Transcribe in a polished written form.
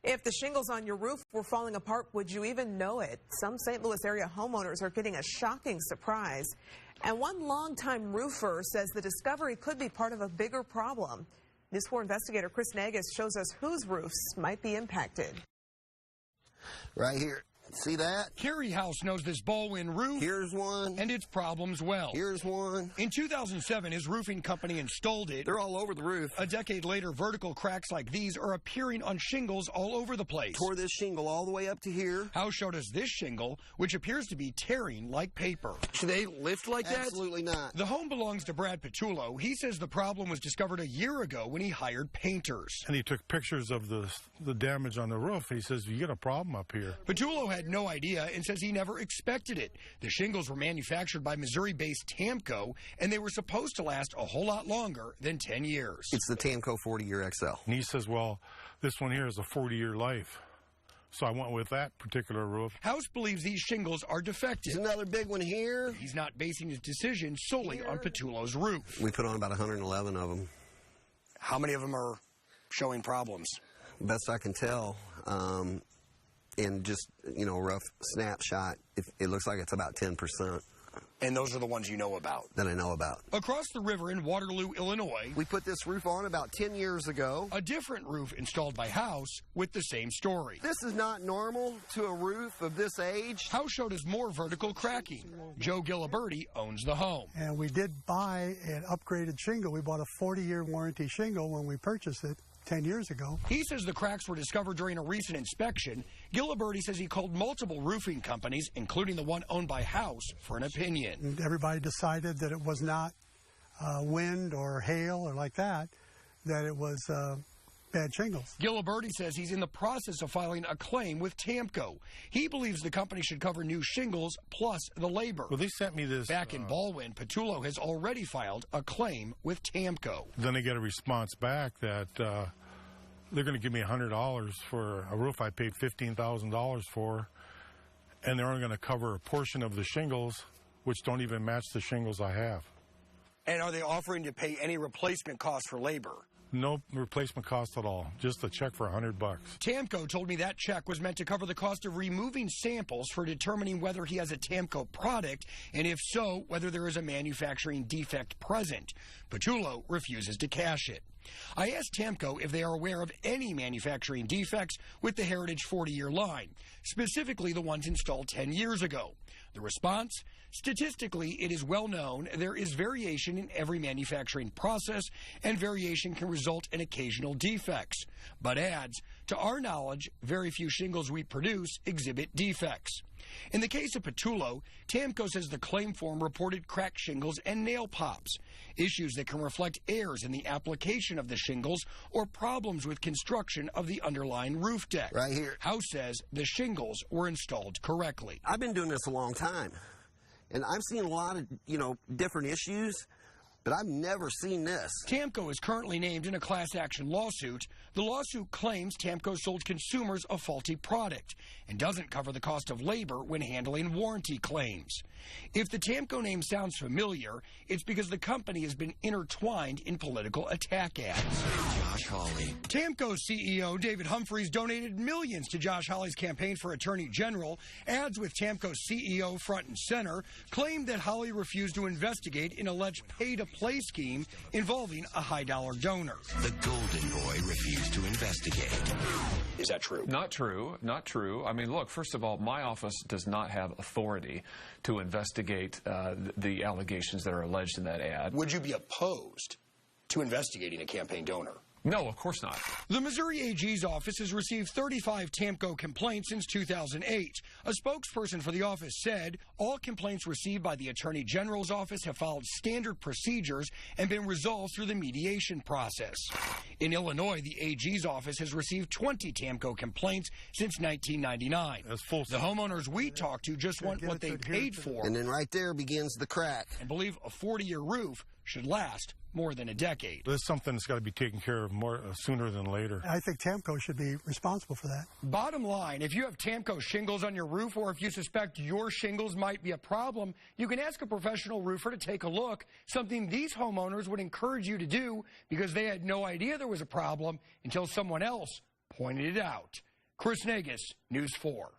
If the shingles on your roof were falling apart, would you even know it? Some St. Louis area homeowners are getting a shocking surprise. And one longtime roofer says the discovery could be part of a bigger problem. News 4 investigator Chris Nagus shows us whose roofs might be impacted. Right here. See that? Carrie House knows this Baldwin roof. Here's one. And its problems well. Here's one. In 2007, his roofing company installed it. They're all over the roof. A decade later, vertical cracks like these are appearing on shingles all over the place. Tore this shingle all the way up to here. House showed us this shingle, which appears to be tearing like paper. Should they lift like that? Absolutely not. The home belongs to Brad Petullo. He says the problem was discovered a year ago when he hired painters. And he took pictures of the damage on the roof. He says, you got a problem up here. Petullo had no idea and says he never expected it. The shingles were manufactured by Missouri-based Tamko, and they were supposed to last a whole lot longer than 10 years. It's the Tamko 40-year XL. And he says, well, this one here is a 40-year life. So I went with that particular roof. House believes these shingles are defective. There's another big one here. He's not basing his decision solely on Petullo's roof. We put on about 111 of them. How many of them are showing problems? Best I can tell, in just, a rough snapshot, it looks like it's about 10%. And those are the ones you know about? That I know about. Across the river in Waterloo, Illinois, we put this roof on about 10 years ago. A different roof installed by House with the same story. This is not normal to a roof of this age. House showed us more vertical cracking. Joe Giliberti owns the home. And we did buy an upgraded shingle. We bought a 40-year warranty shingle when we purchased it 10 years ago. He says the cracks were discovered during a recent inspection. Giliberti says he called multiple roofing companies, including the one owned by House, for an opinion. And everybody decided that it was not wind or hail or like that it was bad shingles. Giliberti says he's in the process of filing a claim with Tamko. He believes the company should cover new shingles plus the labor. Well, they sent me this. Back in Baldwin, Petullo has already filed a claim with Tamko. Then they get a response back that they're going to give me $100 for a roof I paid $15,000 for, and they're only going to cover a portion of the shingles, which don't even match the shingles I have. And are they offering to pay any replacement costs for labor? No replacement cost at all, just a check for $100. Tamko told me that check was meant to cover the cost of removing samples for determining whether he has a Tamko product, and if so, whether there is a manufacturing defect present. Petullo refuses to cash it. I asked Tamko if they are aware of any manufacturing defects with the Heritage 40-year line, specifically the ones installed 10 years ago. The response? Statistically, it is well known there is variation in every manufacturing process, and variation can result in occasional defects. But adds, to our knowledge, very few shingles we produce exhibit defects. In the case of Petullo, Tamko says the claim form reported cracked shingles and nail pops, issues that can reflect errors in the application of the shingles or problems with construction of the underlying roof deck. Right here. House says the shingles were installed correctly. I've been doing this a long time, and I've seen a lot of, different issues, but I've never seen this. Tamko is currently named in a class action lawsuit. The lawsuit claims Tamko sold consumers a faulty product and doesn't cover the cost of labor when handling warranty claims. If the Tamko name sounds familiar, it's because the company has been intertwined in political attack ads. Josh Hawley. Tamko CEO David Humphreys donated millions to Josh Hawley's campaign for Attorney General. Ads with Tamko CEO front and center claimed that Hawley refused to investigate an alleged pay-to-play scheme involving a high-dollar donor. The Golden Boy refused to investigate. Is that true? Not true. Not true. I mean, look, first of all, my office does not have authority to investigate the allegations that are alleged in that ad. Would you be opposed to investigating a campaign donor? No, of course not. The Missouri AG's office has received 35 Tamko complaints since 2008. A spokesperson for the office said all complaints received by the Attorney General's office have followed standard procedures and been resolved through the mediation process. In Illinois, the AG's office has received 20 Tamko complaints since 1999. That's full. The homeowners we talked to just want what they paid for. And then right there begins the crack. And believe a 40-year roof should last more than a decade. This is something that's got to be taken care of more sooner than later. I think Tamko should be responsible for that. Bottom line, if you have Tamko shingles on your roof or if you suspect your shingles might be a problem, you can ask a professional roofer to take a look, something these homeowners would encourage you to do because they had no idea there was a problem until someone else pointed it out. Chris Nagus, News 4.